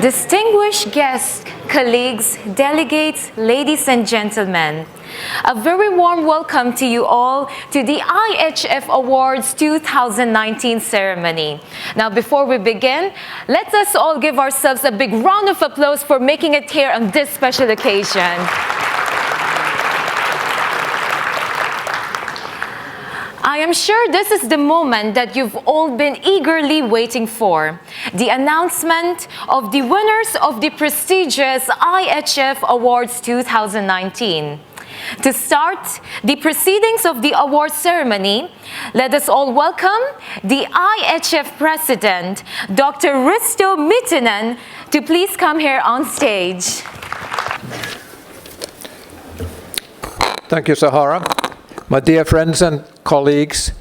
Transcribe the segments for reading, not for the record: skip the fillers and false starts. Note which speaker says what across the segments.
Speaker 1: Distinguished guests, colleagues, delegates, ladies and gentlemen, a very warm welcome to you all to the IHF Awards 2019 ceremony. Now, before we begin, let us all give ourselves a big round of applause for making it here on this special occasion. I am sure this is the moment that you've all been eagerly waiting for, the announcement of the winners of the prestigious IHF Awards 2019. To start the proceedings of the awards ceremony, let us all welcome the IHF President, Dr. Risto Mittinen, to please come here on stage.
Speaker 2: Thank you, Sahara. My dear friends and colleagues,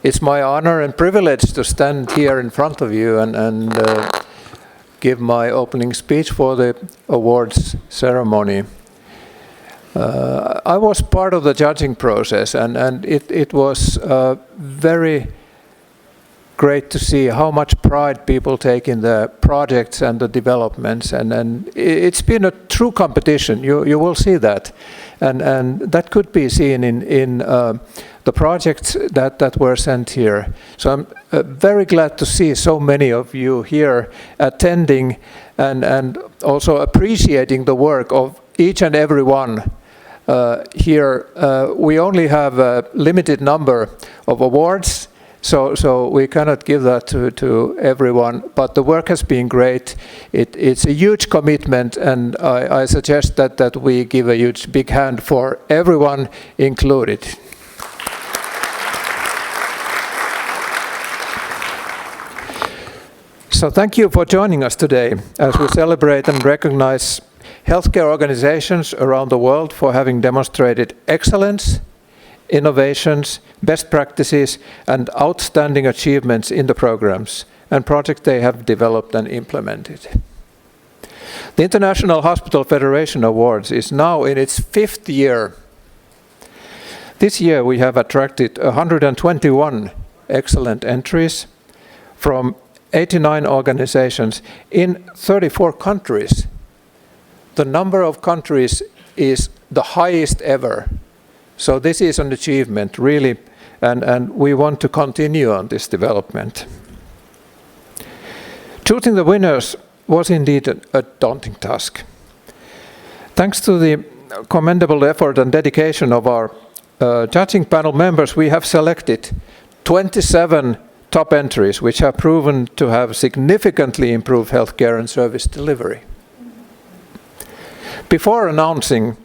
Speaker 2: it's my honor and privilege to stand here in front of you and give my opening speech for the awards ceremony. I was part of the judging process, and it was very great to see how much pride people take in the projects and the developments, and it's been a true competition. You will see that, and that could be seen in the projects that were sent here. So I'm very glad to see so many of you here attending and also appreciating the work of each and every one. Here we only have a limited number of awards, so we cannot give that to everyone, but the work has been great. It's a huge commitment, and I suggest that we give a huge big hand for everyone included. So thank you for joining us today as we celebrate and recognize healthcare organizations around the world for having demonstrated excellence, innovations, best practices, and outstanding achievements in the programs and projects they have developed and implemented. The International Hospital Federation Awards is now in its 5th year. This year we have attracted 121 excellent entries from 89 organizations in 34 countries. The number of countries is the highest ever. So this is an achievement, really, and we want to continue on this development. Choosing the winners was indeed a daunting task. Thanks to the commendable effort and dedication of our judging panel members, we have selected 27 top entries which have proven to have significantly improved healthcare and service delivery. Before announcing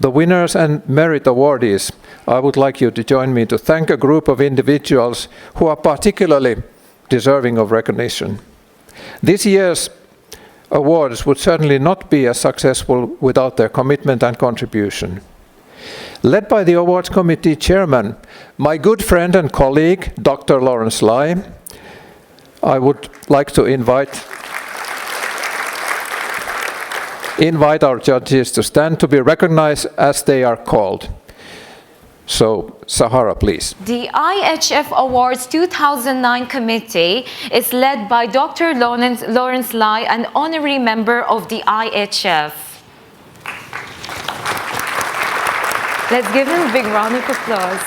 Speaker 2: the winners and merit awardees, I would like you to join me to thank a group of individuals who are particularly deserving of recognition. This year's awards would certainly not be as successful without their commitment and contribution. Led by the awards committee chairman, my good friend and colleague, Dr. Lawrence Lai, I would like to invite our judges to stand to be recognized as they are called. So, Sahara, please.
Speaker 1: The IHF Awards 2009 committee is led by Dr. Lawrence Lai, an honorary member of the IHF. Let's give him a big round of applause.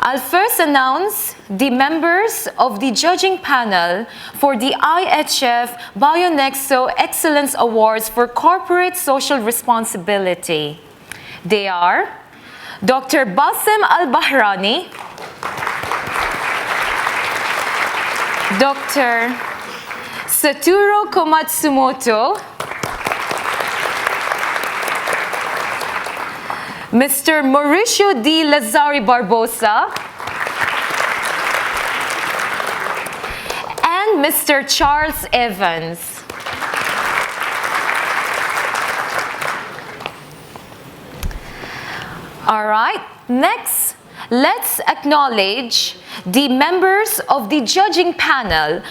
Speaker 1: I'll first announce the members of the judging panel for the IHF BioNexo Excellence Awards for Corporate Social Responsibility. They are Dr. Bassem Al-Bahrani, Dr. Satoru Komatsumoto, Mr. Mauricio D. Lazari Barbosa, and Mr. Charles Evans. All right, next, let's acknowledge the members of the judging panel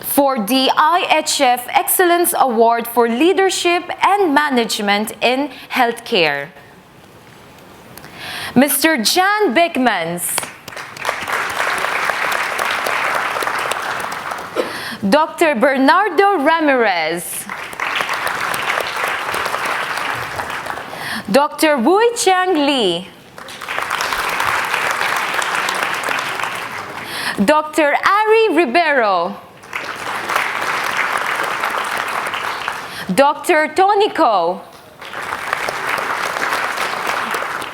Speaker 1: for the IHF Excellence Award for Leadership and Management in Healthcare. Mr. Jan Beckmans, Dr. Bernardo Ramirez, Dr. Wui Chang Lee, Dr. Ari Ribeiro, Dr. Tonico,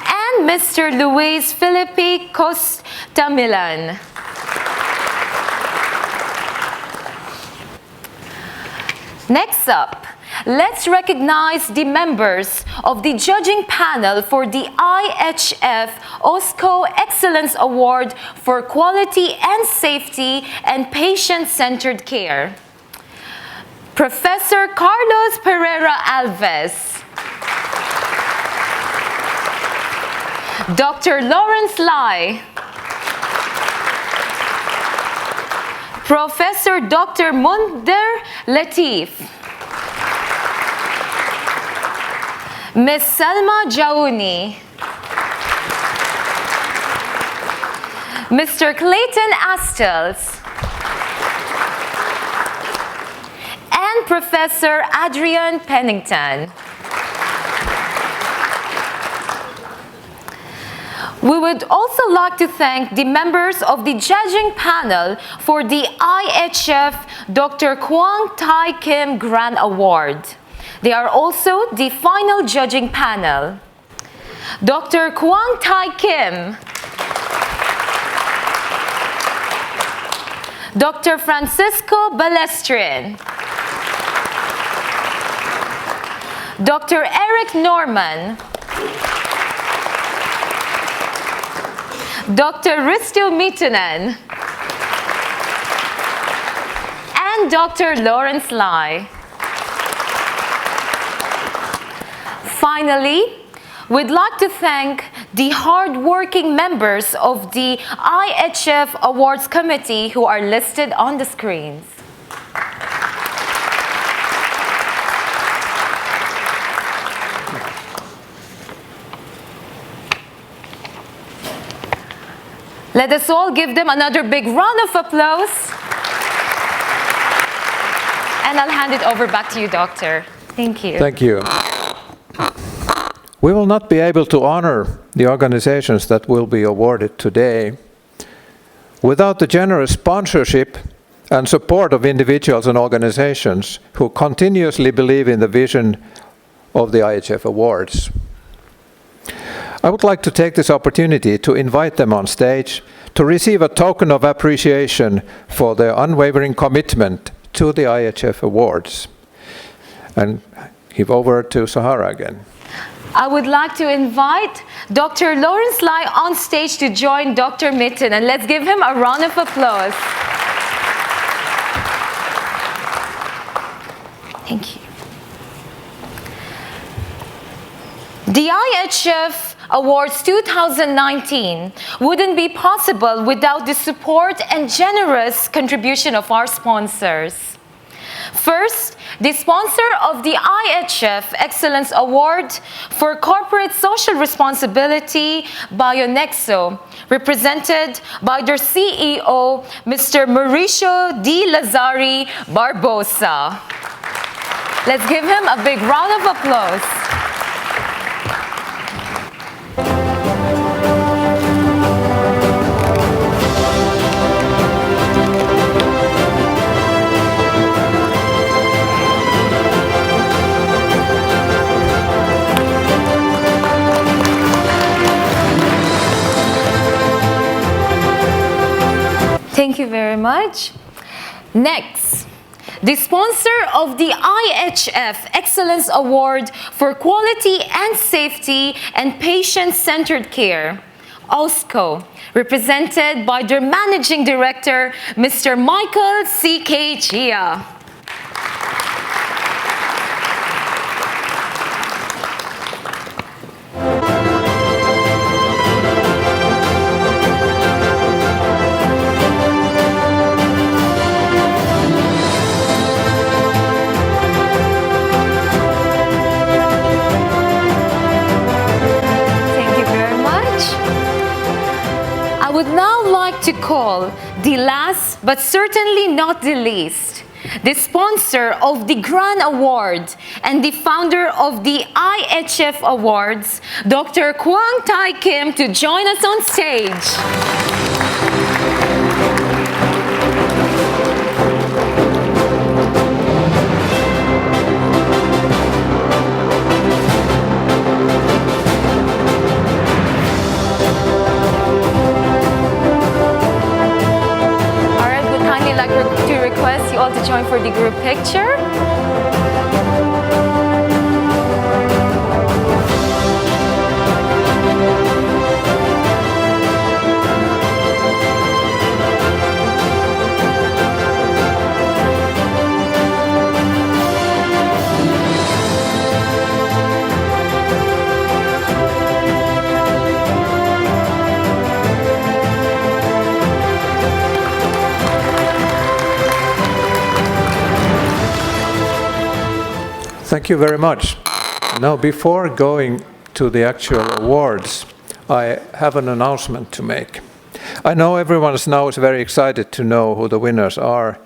Speaker 1: and Mr. Luis Felipe Costamilan. Next up, let's recognize the members of the judging panel for the IHF OSCO Excellence Award for Quality and Safety and Patient-Centered Care. Professor Carlos Pereira Alves, Dr. Lawrence Lai, Professor Dr. Munder Latif, Ms. Salma Jaouni, Mr. Clayton Astles, and Professor Adrian Pennington. We would also like to thank the members of the judging panel for the IHF Dr. Kwang Tai Kim Grant Award. They are also the final judging panel. Dr. Kwang Tai Kim, Dr. Francisco Balestrin, Dr. Eric Norman, Dr. Risto Mitunen, and Dr. Lawrence Lai. Finally, we'd like to thank the hard-working members of the IHF Awards Committee who are listed on the screens. Let us all give them another big round of applause. And I'll hand it over back to you, Doctor. Thank you.
Speaker 2: Thank you. We will not be able to honor the organizations that will be awarded today without the generous sponsorship and support of individuals and organizations who continuously believe in the vision of the IHF Awards. I would like to take this opportunity to invite them on stage to receive a token of appreciation for their unwavering commitment to the IHF Awards. And give over to Sahara again.
Speaker 1: I would like to invite Dr. Lawrence Lai on stage to join Dr. Mitten, and let's give him a round of applause. Thank you. The IHF Awards 2019 wouldn't be possible without the support and generous contribution of our sponsors. First, the sponsor of the IHF Excellence Award for Corporate Social Responsibility, Bionexo, represented by their CEO, Mr. Mauricio Di Lazari Barbosa. Let's give him a big round of applause. Thank you very much. Next, the sponsor of the IHF Excellence Award for Quality and Safety and Patient-Centered Care, OSCO, represented by their Managing Director, Mr. Michael C.K. Chia. I would now like to call the last, but certainly not the least, the sponsor of the Grand Award and the founder of the IHF Awards, Dr. Kwang Kim, to join us on stage. To join for the group picture.
Speaker 2: Thank you very much. Now, before going to the actual awards, I have an announcement to make. I know everyone now is very excited to know who the winners are,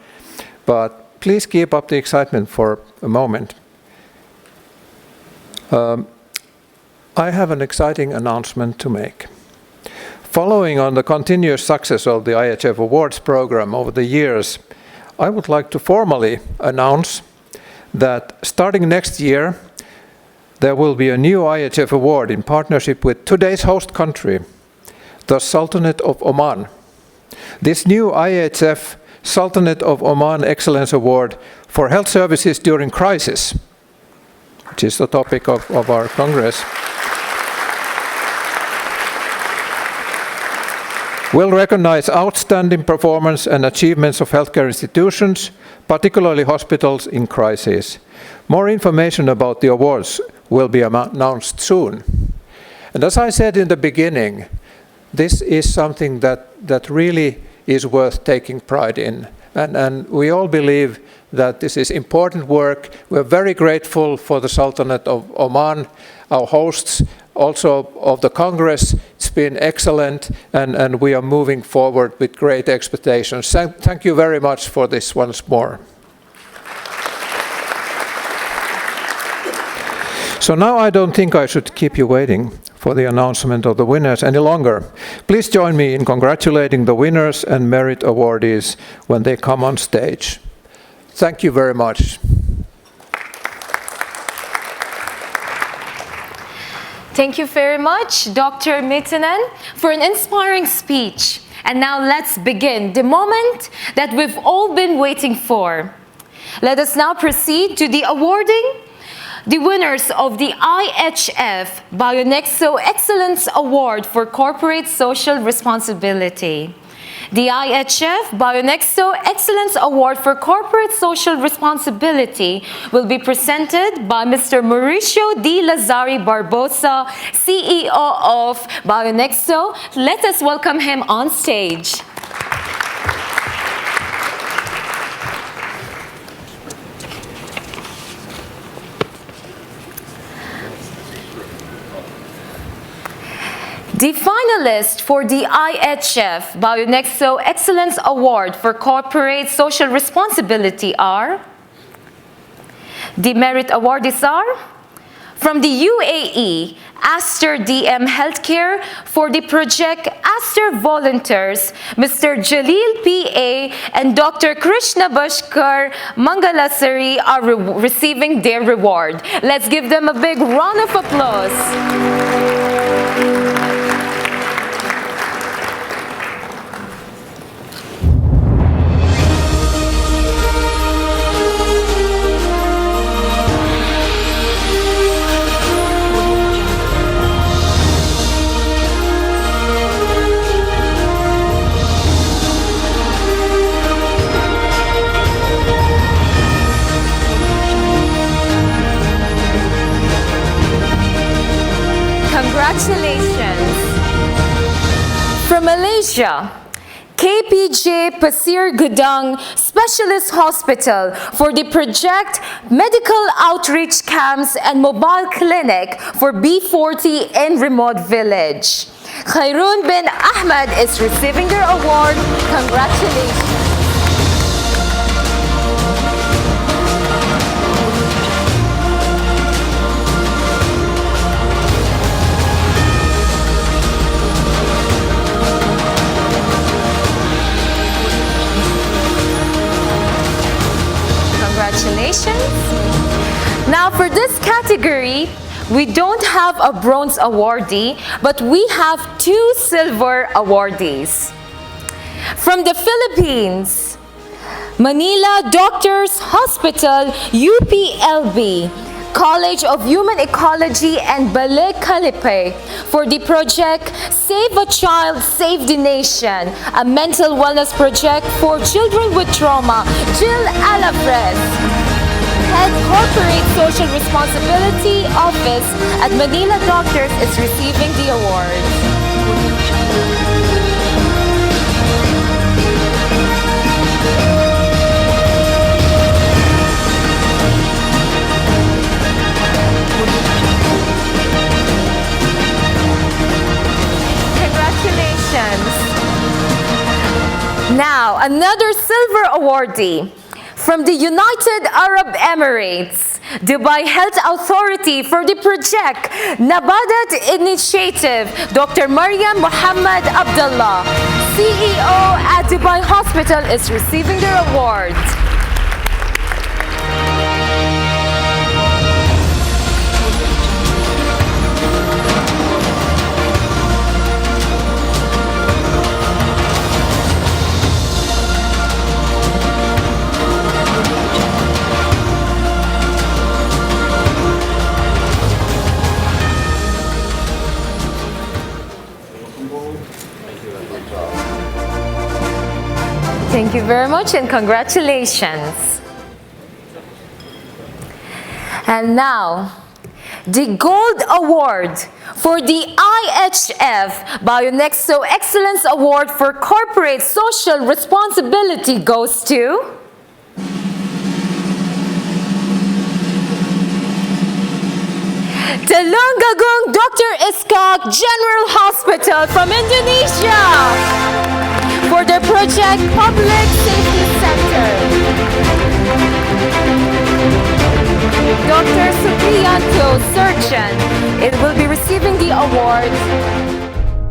Speaker 2: but please keep up the excitement for a moment. I have an exciting announcement to make. Following on the continuous success of the IHF Awards program over the years, I would like to formally announce that starting next year, there will be a new IHF Award in partnership with today's host country, the Sultanate of Oman. This new IHF Sultanate of Oman Excellence Award for Health Services During Crisis, which is the topic of our Congress, will recognize outstanding performance and achievements of healthcare institutions, particularly hospitals in crisis. More information about the awards will be announced soon. And as I said in the beginning, this is something that really is worth taking pride in. And we all believe that this is important work. We're very grateful for the Sultanate of Oman, our hosts, also of the Congress. It's been excellent, and we are moving forward with great expectations. Thank you very much for this once more. So now I don't think I should keep you waiting for the announcement of the winners any longer. Please join me in congratulating the winners and merit awardees when they come on stage. Thank you very much.
Speaker 1: Thank you very much, Dr. Mittinen, for an inspiring speech. And now let's begin the moment that we've all been waiting for. Let us now proceed to the awarding the winners of the IHF Bionexo Excellence Award for Corporate Social Responsibility. The IHF Bionexo Excellence Award for Corporate Social Responsibility will be presented by Mr. Mauricio D. Lazari Barbosa, CEO of Bionexo. Let us welcome him on stage. The finalists for the IHF Bionexo Excellence Award for Corporate Social Responsibility are, the merit awardees are, from the UAE, Aster DM Healthcare for the project Aster Volunteers, Mr. Jalil P.A. and Dr. Krishna Bhaskar Mangalasari are receiving their reward. Let's give them a big round of applause. Congratulations. From Malaysia, KPJ Pasir Gudang Specialist Hospital for the project Medical Outreach Camps and Mobile Clinic for B40 in Remote Village. Khairun bin Ahmed is receiving their award. Congratulations. Now for this category, we don't have a bronze awardee, but we have 2 silver awardees. From the Philippines, Manila Doctors Hospital, UPLB, College of Human Ecology and Ballet Calipe for the project Save a Child, Save the Nation, a mental wellness project for children with trauma. Jill Alafres, Head Corporate Social Responsibility Office at Manila Doctors, is receiving the award. Now, another silver awardee from the United Arab Emirates, Dubai Health Authority for the project Nabadat Initiative, Dr. Mariam Muhammad Abdullah, CEO at Dubai Hospital, is receiving their award. Thank you very much and congratulations. And now, the Gold Award for the IHF Bionexo Excellence Award for Corporate Social Responsibility goes to Telungagung Dr. Iskak General Hospital from Indonesia for their project Public Safety Center. Dr. Supriyanto, surgeon, it will be receiving the award.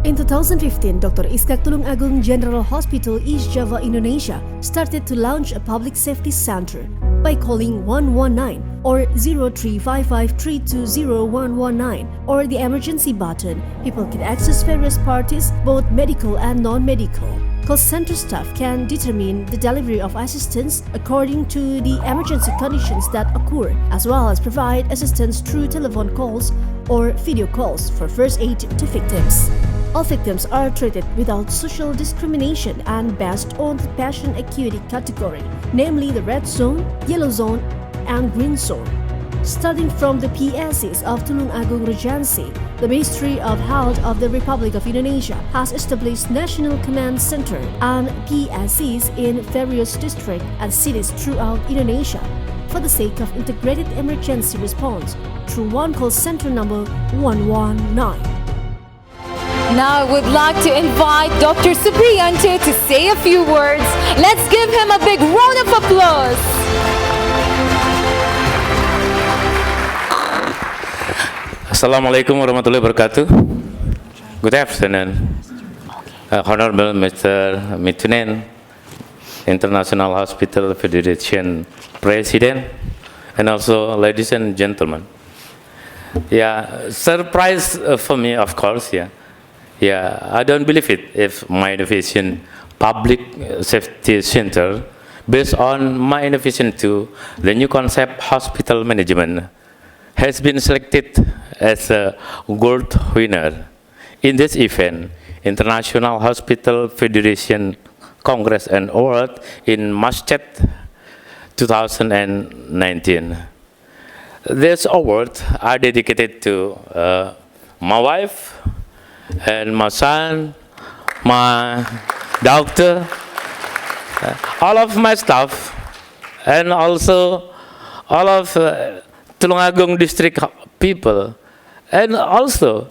Speaker 3: In 2015, Dr. Iskak Tulungagung General Hospital, East Java, Indonesia, started to launch a public safety center. By calling 119 or 0355320119 or the emergency button, people can access various parties, both medical and non-medical. Call center staff can determine the delivery of assistance according to the emergency conditions that occur, as well as provide assistance through telephone calls or video calls for first aid to victims. All victims are treated without social discrimination and based on the patient acuity category, namely the red zone, yellow zone, and green zone. Starting from the PSCs of Tulungagung Regency, the Ministry of Health of the Republic of Indonesia has established National Command Center and PSCs in various districts and cities throughout Indonesia for the sake of integrated emergency response through one call center number 119.
Speaker 1: Now I would like to invite Dr. Supriyanto to say a few words. Let's give him a big round of applause.
Speaker 4: Assalamualaikum warahmatullahi wabarakatuh. Good afternoon, Honorable Mr. Mitunen, International Hospital Federation President, and also ladies and gentlemen. Yeah, surprise for me, of course. Yeah, I don't believe it if my innovation public safety center based on my innovation to the new concept hospital management has been selected as a gold winner in this event, International Hospital Federation Congress and Award in Muscat 2019. This award are dedicated to my wife and my son, my doctor, all of my staff, and also all of Tulungagung district people, and also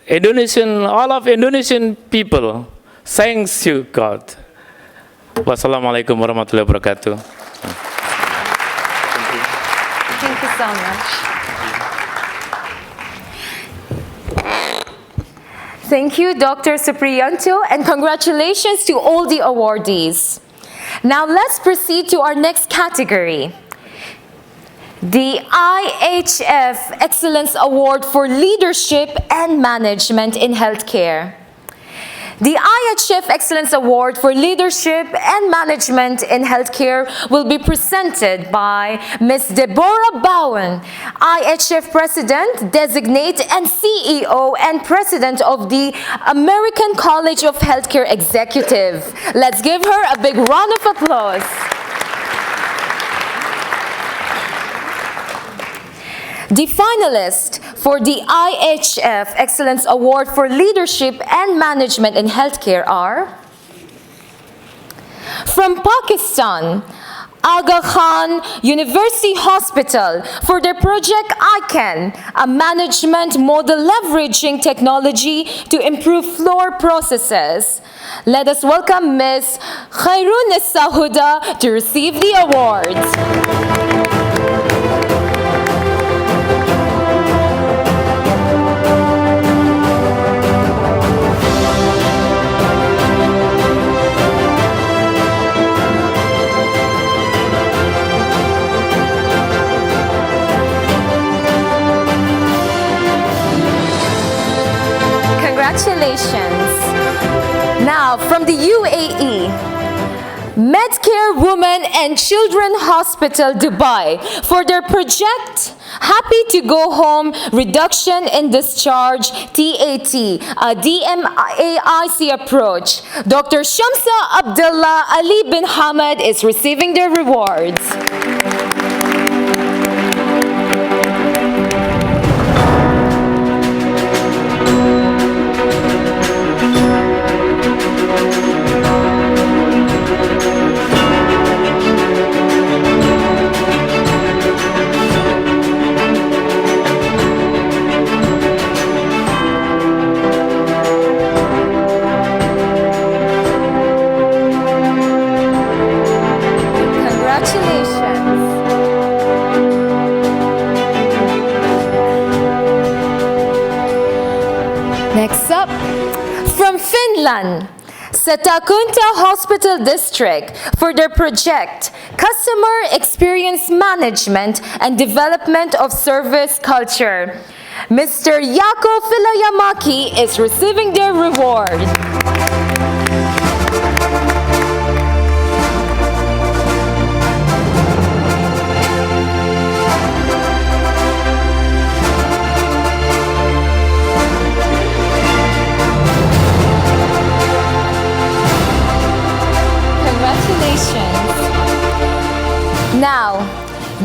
Speaker 4: all of Indonesian people. Thanks you, God. Wassalamualaikum warahmatullahi wabarakatuh.
Speaker 1: Thank you so much. Thank you, Dr. Supriyanto, and congratulations to all the awardees. Now let's proceed to our next category. the IHF Excellence Award for Leadership and Management in Healthcare. The IHF Excellence Award for Leadership and Management in Healthcare will be presented by Ms. Deborah Bowen, IHF President, Designate and CEO and President of the American College of Healthcare Executive. Let's give her a big round of applause. The finalists for the IHF Excellence Award for Leadership and Management in Healthcare are from Pakistan, Aga Khan University Hospital for their project ICAN, a management model leveraging technology to improve floor processes. Let us welcome Ms. Khairun Sahuda to receive the awards. Congratulations. Now, from the UAE, Medcare Women and Children Hospital Dubai for their project Happy to Go Home Reduction in Discharge TAT, a DMAIC approach. Dr. Shamsa Abdullah Ali bin Hamad is receiving their rewards. Next up, from Finland, Satakunta Hospital District for their project Customer Experience Management and Development of Service Culture. Mr. Yako Filayamaki is receiving their reward. Now,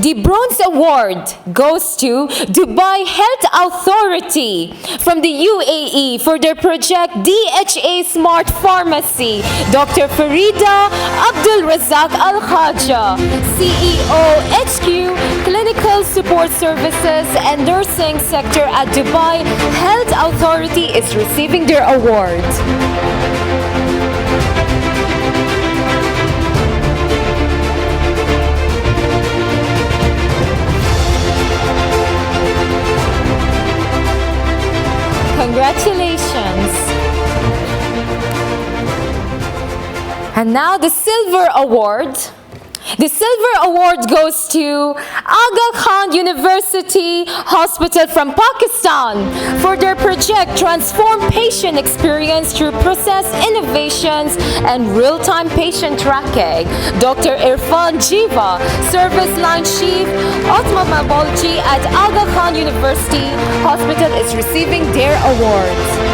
Speaker 1: the Bronze Award goes to Dubai Health Authority from the UAE for their project DHA Smart Pharmacy. Dr. Farida Abdul Razak Al Khaja, CEO HQ Clinical Support Services and Nursing Sector at Dubai Health Authority is receiving their award. Congratulations. And now the Silver Award. The Silver Award goes to Aga Khan University Hospital from Pakistan for their project Transform Patient Experience through Process Innovations and Real-Time Patient Tracking. Dr. Irfan Jiva, Service Line Chief, Ophthalmology at Aga Khan University Hospital is receiving their awards.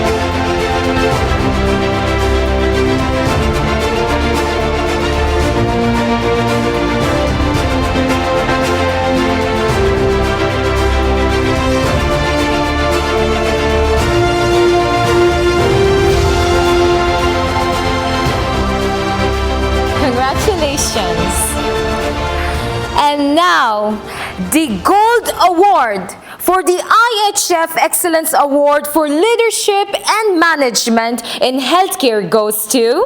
Speaker 1: Congratulations. And now, the Gold Award for the IHF Excellence Award for Leadership and Management in Healthcare goes to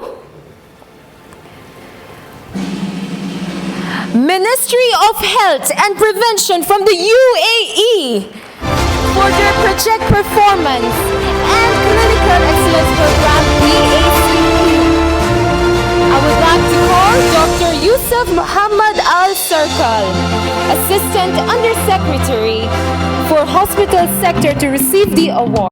Speaker 1: Ministry of Health and Prevention from the UAE for their project performance and clinical excellence program BACQ. I would like to call Dr. Yusuf Muhammad Al-Sarkal, Assistant Undersecretary for Hospital Sector, to receive the award.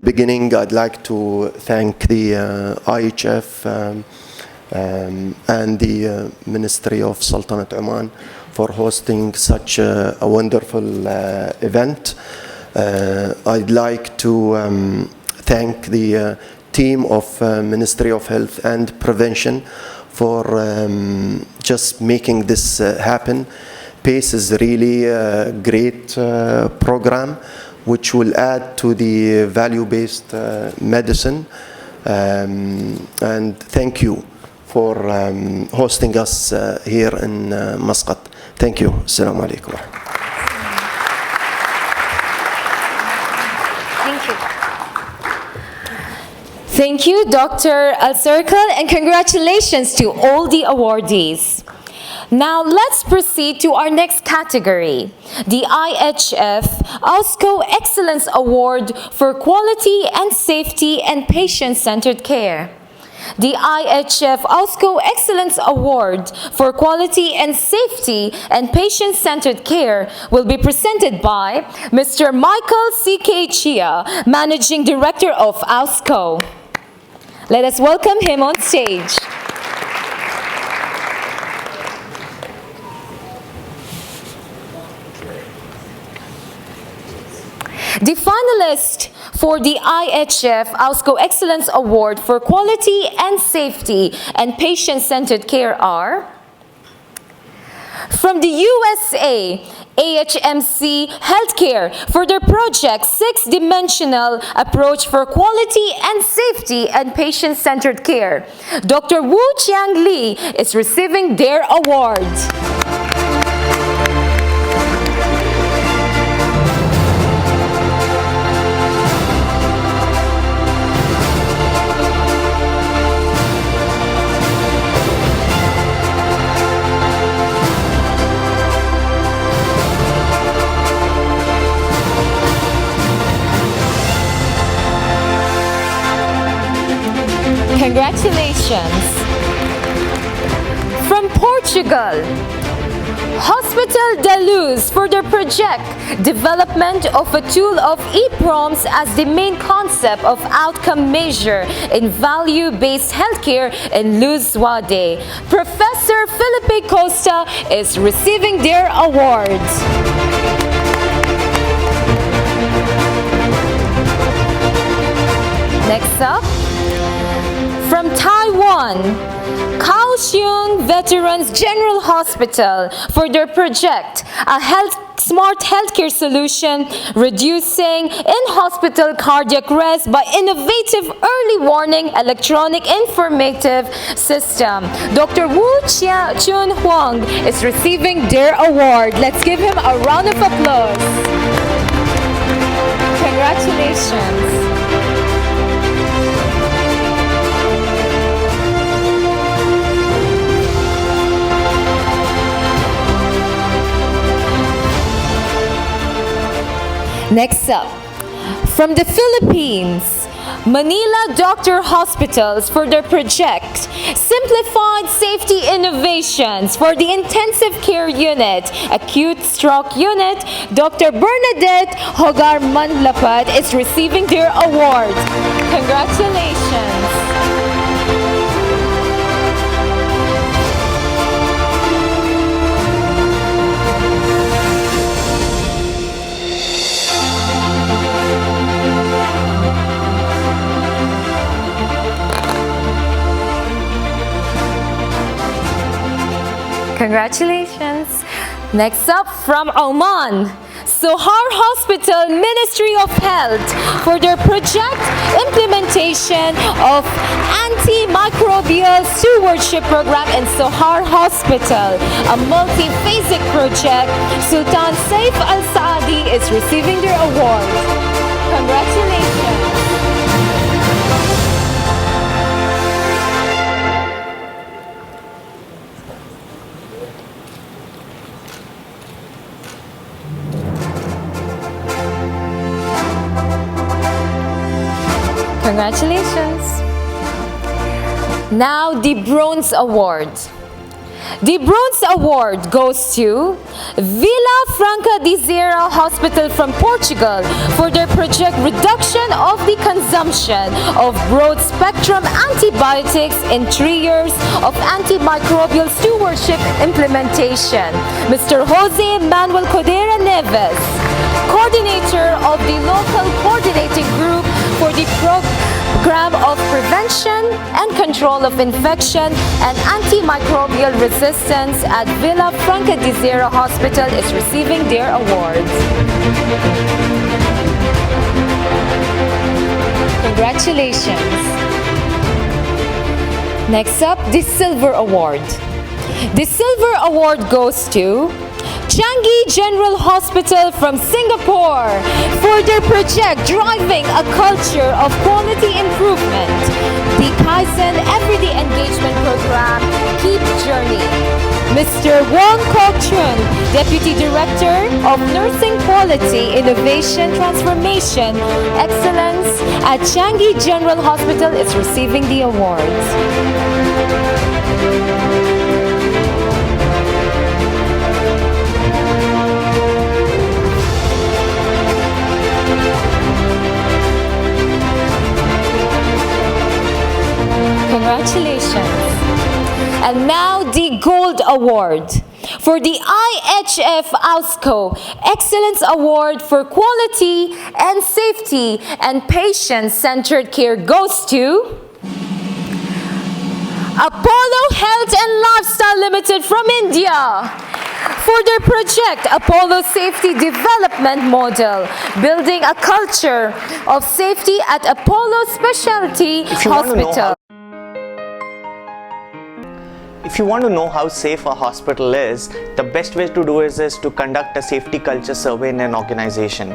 Speaker 5: Beginning, I'd like to thank the IHF and the Ministry of Sultanate Oman for hosting such a wonderful event. I'd like to thank the team of Ministry of Health and Prevention for just making this happen. PACE is really a great program which will add to the value-based medicine. And thank you for hosting us here in Muscat. Thank you. Assalamu alaikum.
Speaker 1: Thank you. Thank you, Dr. Al-Sarkal, and congratulations to all the awardees. Now let's proceed to our next category, the IHF AUSCO Excellence Award for Quality and Safety and Patient-Centered Care. The IHF AUSCO Excellence Award for Quality and Safety and Patient-Centered Care will be presented by Mr. Michael C.K. Chia, Managing Director of AUSCO. Let us welcome him on stage. The finalists for the IHF AUSCO Excellence Award for Quality and Safety and Patient-Centered Care are from the USA, AHMC Healthcare for their project Six-Dimensional Approach for Quality and Safety and Patient-Centered Care. Dr. Wu Chiang Lee is receiving their award. Congratulations. From Portugal, Hospital da Luz for their project Development of a Tool of EPROMs as the main concept of outcome measure in value-based healthcare in Luz Wade. Professor Felipe Costa is receiving their awards. Next up, from Taiwan, Kaohsiung Veterans General Hospital for their project, a smart healthcare solution reducing in-hospital cardiac arrest by innovative early warning electronic informative system. Dr. Wu Chun Huang is receiving their award. Let's give him a round of applause. Congratulations. Next up, from the Philippines, Manila Doctor Hospitals for their project Simplified Safety Innovations for the Intensive Care Unit, Acute Stroke Unit. Dr. Bernadette Hogar Manlapat is receiving their award. Congratulations. Congratulations. Next up from Oman, Sohar Hospital Ministry of Health for their project implementation of antimicrobial stewardship program in Sohar Hospital, a multi-phasic project. Sultan Saif Al Saadi is receiving their award. Congratulations. Congratulations. Now the Bronze Award. The Bronze Award goes to Vila Franca de Xera Hospital from Portugal for their project reduction of the consumption of broad-spectrum antibiotics in 3 years of antimicrobial stewardship implementation. Mr. Jose Manuel Codera Neves, coordinator of the local coordinating group for the program of prevention and control of infection and antimicrobial resistance at Villa Franca de Xera Hospital, is receiving their awards. Congratulations. Next up, the Silver Award. The Silver Award goes to Changi General Hospital from Singapore for their project driving a culture of quality improvement. The Kaizen Everyday Engagement Program, Keep Journey. Mr. Wong Kok Chun, Deputy Director of Nursing Quality, Innovation, Transformation, Excellence at Changi General Hospital, is receiving the awards. Congratulations. And now the Gold Award for the IHF AUSCO Excellence Award for Quality and Safety and Patient-Centered Care goes to Apollo Health and Lifestyle Limited from India for their project Apollo Safety Development Model, building a culture of safety at Apollo Specialty Hospital.
Speaker 6: If you want to know how safe a hospital is, the best way to do is to conduct a safety culture survey in an organization.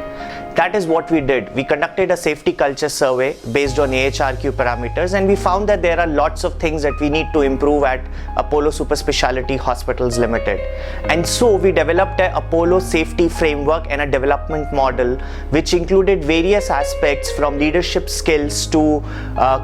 Speaker 6: That is what we did. We conducted a safety culture survey based on AHRQ parameters, and we found that there are lots of things that we need to improve at Apollo Super Speciality Hospitals Limited. And so we developed a Apollo safety framework and a development model which included various aspects from leadership skills to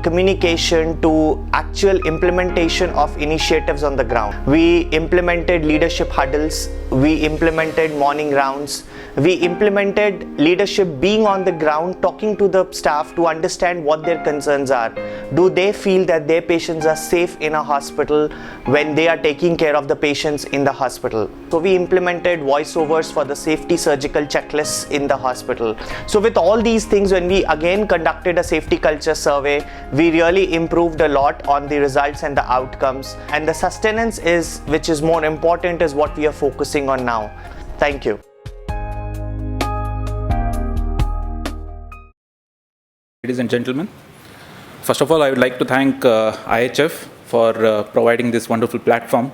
Speaker 6: communication to actual implementation of initiatives on the ground. We implemented leadership huddles, we implemented morning rounds, we implemented leadership being on the ground, talking to the staff to understand what their concerns are. Do they feel that their patients are safe in a hospital when they are taking care of the patients in the hospital? So we implemented voiceovers for the safety surgical checklists in the hospital. So with all these things, when we again conducted a safety culture survey, we really improved a lot on the results and the outcomes. And the sustenance is, which is more important, is what we are focusing on now. Thank you.
Speaker 7: Ladies and gentlemen, first of all, I would like to thank IHF for providing this wonderful platform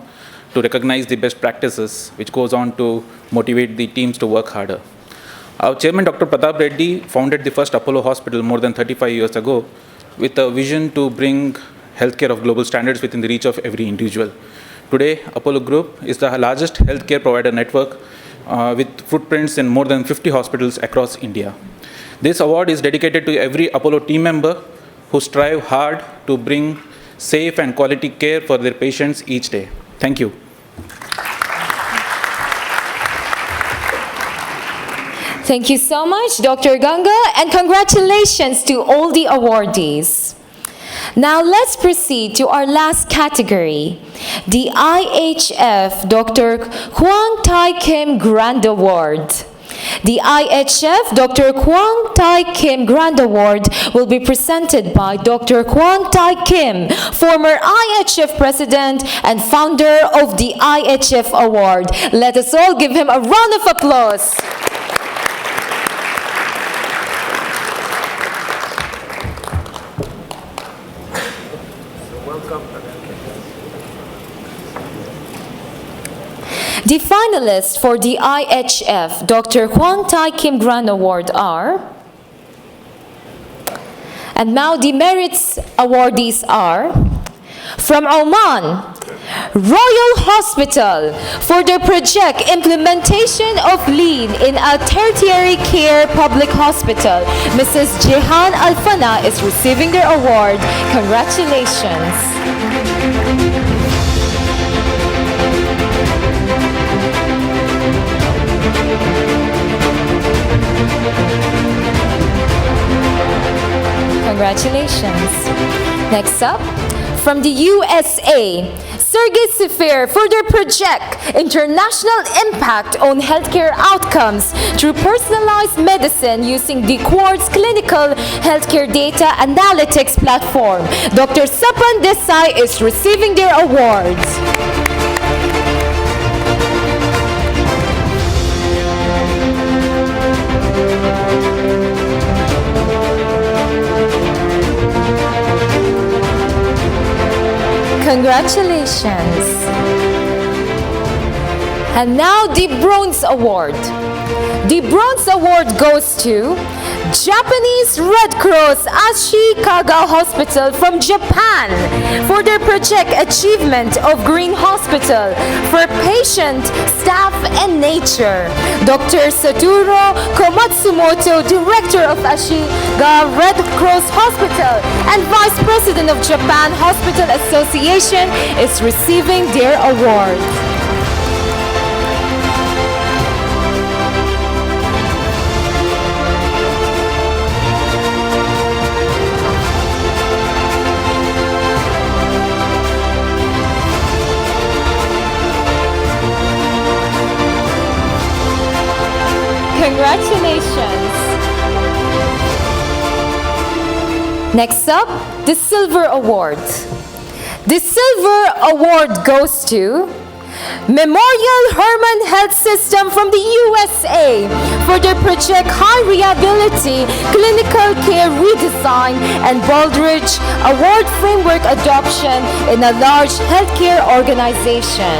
Speaker 7: to recognize the best practices, which goes on to motivate the teams to work harder. Our chairman, Dr. Pratap Reddy, founded the first Apollo Hospital more than 35 years ago with a vision to bring healthcare of global standards within the reach of every individual. Today, Apollo Group is the largest healthcare provider network with footprints in more than 50 hospitals across India. This award is dedicated to every Apollo team member who strive hard to bring safe and quality care for their patients each day. Thank you.
Speaker 1: Thank you so much, Dr. Ganga, and congratulations to all the awardees. Now let's proceed to our last category, the IHF Dr. Kwang Tai Kim Grand Award. The IHF Dr. Kwang Tai Kim Grand Award will be presented by Dr. Kwang Tai Kim, former IHF President and founder of the IHF Award. Let us all give him a round of applause. The finalists for the IHF Dr. Kwang Tai Kim Grand Award are, and now the merits awardees are, from Oman, Royal Hospital for their project implementation of Lean in a tertiary care public hospital. Mrs. Jehan Alfana is receiving their award. Congratulations. Congratulations. Next up, from the USA, Sergey Sifir for their project International Impact on Healthcare Outcomes through Personalized Medicine using the Quartz Clinical Healthcare Data Analytics Platform. Dr. Sapan Desai is receiving their awards. Congratulations. And now the Bronze Award. The Bronze Award goes to Japanese Red Cross Ashikaga Hospital from Japan for their project achievement of Green Hospital for patient, staff, and nature. Dr. Satoru Komatsumoto, Director of Ashikaga Red Cross Hospital and Vice President of Japan Hospital Association, is receiving their award. Congratulations. Next up, the Silver Award. The Silver Award goes to Memorial Hermann Health System from the USA for their project High Reliability Clinical Care Redesign and Baldrige Award Framework Adoption in a large healthcare organization.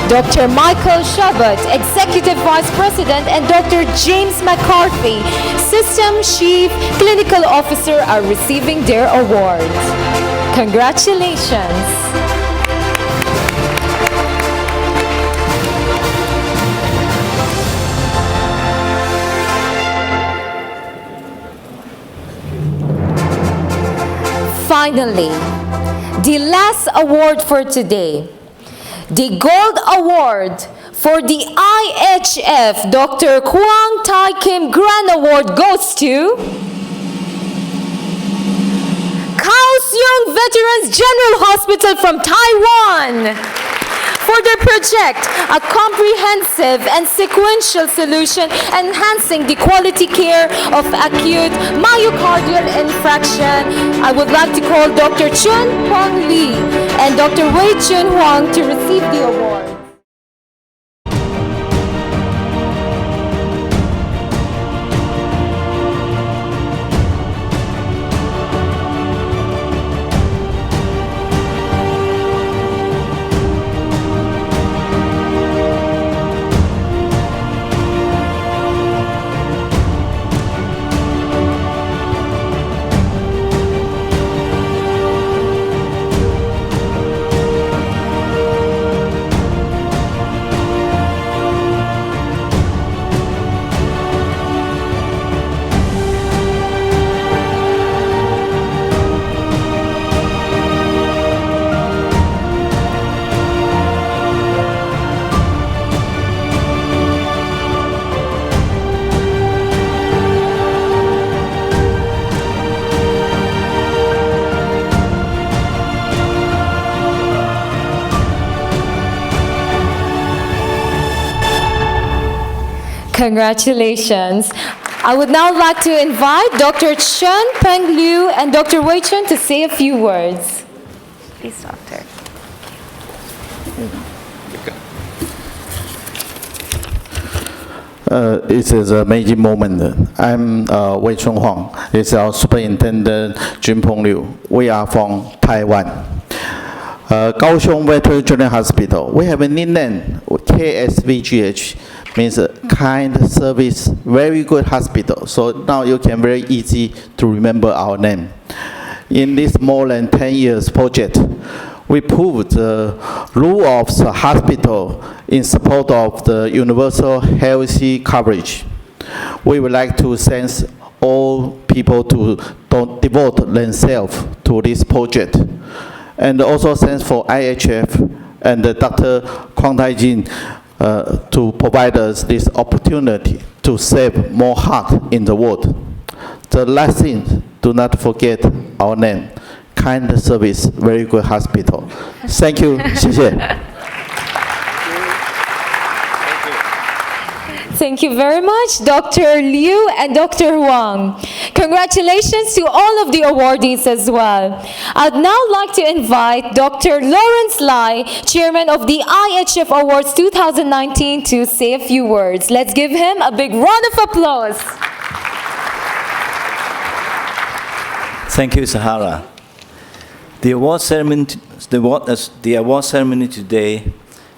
Speaker 1: Dr. Michael Shabbat, Executive Vice President, and Dr. James McCarthy, System Chief Clinical Officer, are receiving their awards. Congratulations. Finally, the last award for today, the Gold Award for the IHF Dr. Kwang Tai Kim Grand Award goes to Kaohsiung Veterans General Hospital from Taiwan for their project, a comprehensive and sequential solution enhancing the quality care of acute myocardial infarction. I would like to call Dr. Chun Huang Lee and Dr. Wei Chun Huang to receive the award. Congratulations. I would now like to invite Dr. Chen Peng Liu and Dr. Wei Chen to say a few words. Please, Doctor.
Speaker 8: It is a major moment. I'm Wei Chun Huang. It's our Superintendent Jun Peng Liu. We are from Taiwan. Kaohsiung Veterans General Hospital. We have a nickname, KSVGH, means kind service, very good hospital. So now you can very easy to remember our name. In this more than 10 years project, we proved the role of the hospital in support of the universal healthy coverage. We would like to thank all people to devote themselves to this project. And also thanks for IHF and Dr. Kwang to provide us this opportunity to save more heart in the world. The last thing, do not forget our name. Kind service, very good hospital. Thank you. 谢谢.
Speaker 1: Thank you very much, Dr. Liu and Dr. Huang. Congratulations to all of the awardees as well. I'd now like to invite Dr. Lawrence Lai, Chairman of the IHF Awards 2019, to say a few words. Let's give him a big round of applause.
Speaker 9: Thank you, Sahara. The award ceremony today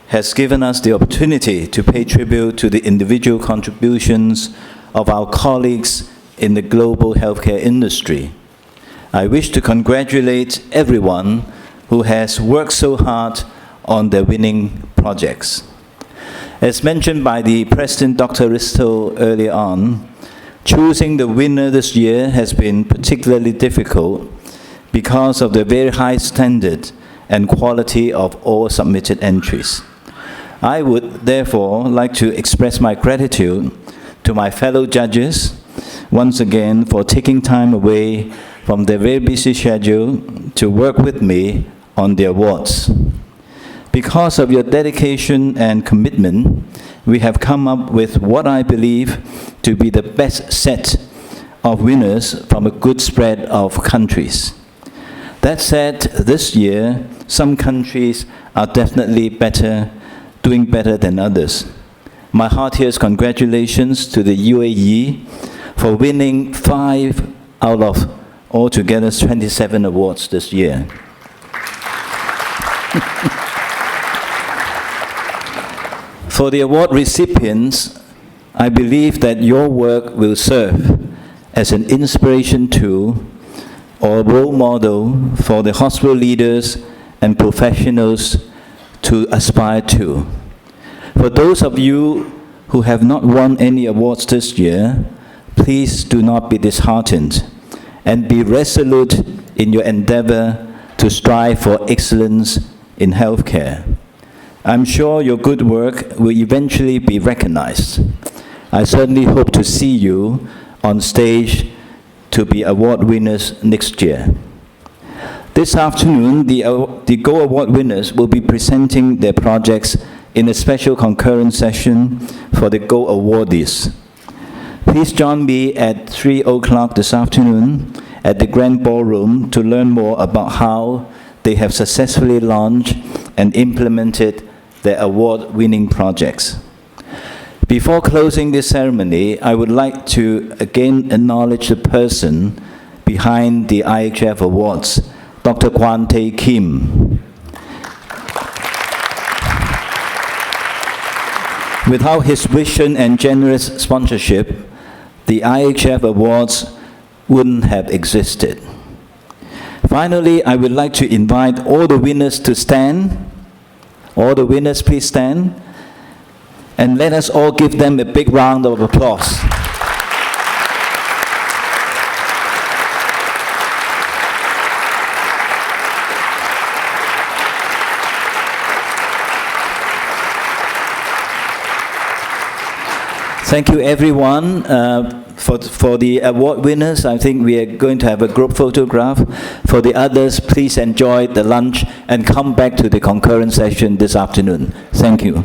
Speaker 9: has given us the opportunity to pay tribute to the individual contributions of our colleagues in the global healthcare industry. I wish to congratulate everyone who has worked so hard on their winning projects. As mentioned by the President Dr. Risto earlier on, choosing the winner this year has been particularly difficult because of the very high standard and quality of all submitted entries. I would therefore like to express my gratitude to my fellow judges once again for taking time away from their very busy schedule to work with me on the awards. Because of your dedication and commitment, we have come up with what I believe to be the best set of winners from a good spread of countries. That said, this year, some countries are definitely doing better than others. My heartiest congratulations to the UAE for winning 5 out of altogether 27 awards this year. For the award recipients, I believe that your work will serve as an inspiration to or role model for the hospital leaders and professionals to aspire to. For those of you who have not won any awards this year, please do not be disheartened and be resolute in your endeavor to strive for excellence in healthcare. I'm sure your good work will eventually be recognized. I certainly hope to see you on stage to be award winners next year. This afternoon, the Go Award winners will be presenting their projects in a special concurrent session for the Go awardees. Please join me at 3 o'clock this afternoon at the Grand Ballroom to learn more about how they have successfully launched and implemented their award-winning projects. Before closing this ceremony, I would like to again acknowledge the person behind the IHF Awards, Dr. Kwang Kim. Without his vision and generous sponsorship, the IHF Awards wouldn't have existed. Finally, I would like to invite all the winners to stand. All the winners, please stand. And let us all give them a big round of applause. Thank you, everyone. For the award winners, I think we are going to have a group photograph. For the others, please enjoy the lunch and come back to the concurrent session this afternoon. Thank you.